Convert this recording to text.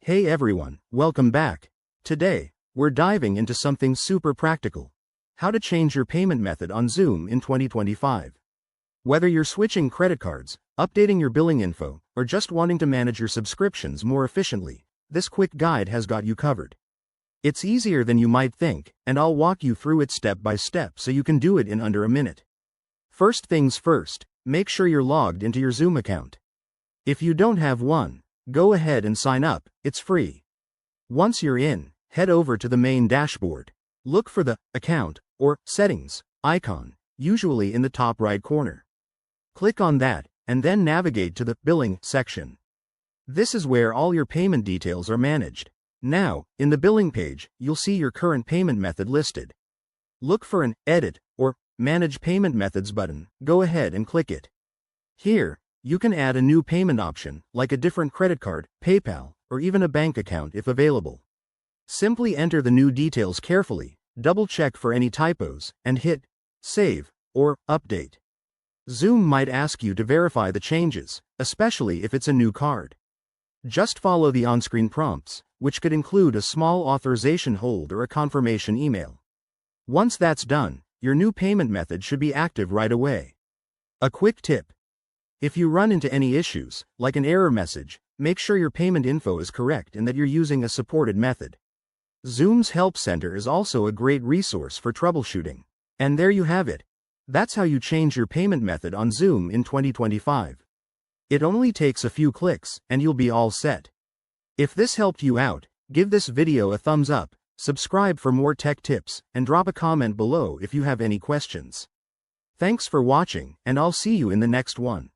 Hey everyone, welcome back. Today, we're diving into something super practical. How to change your payment method on Zoom in 2025. Whether you're switching credit cards, updating your billing info, or just wanting to manage your subscriptions more efficiently, this quick guide has got you covered. It's easier than you might think, and I'll walk you through it step by step so you can do it in under a minute. First things first, make sure you're logged into your Zoom account. If you don't have one, go ahead and sign up, it's free. Once you're in, head over to the main dashboard. Look for the Account or Settings icon, usually in the top right corner. Click on that, and then navigate to the Billing section. This is where all your payment details are managed. Now, in the billing page, you'll see your current payment method listed. Look for an Edit or Manage Payment Methods button, go ahead and click it. Here, you can add a new payment option, like a different credit card, PayPal, or even a bank account if available. Simply enter the new details carefully, double-check for any typos, and hit Save or Update. Zoom might ask you to verify the changes, especially if it's a new card. Just follow the on-screen prompts, which could include a small authorization hold or a confirmation email. Once that's done, your new payment method should be active right away. A quick tip. If you run into any issues, like an error message, make sure your payment info is correct and that you're using a supported method. Zoom's Help Center is also a great resource for troubleshooting. And there you have it. That's how you change your payment method on Zoom in 2025. It only takes a few clicks, and you'll be all set. If this helped you out, give this video a thumbs up, subscribe for more tech tips, and drop a comment below if you have any questions. Thanks for watching, and I'll see you in the next one.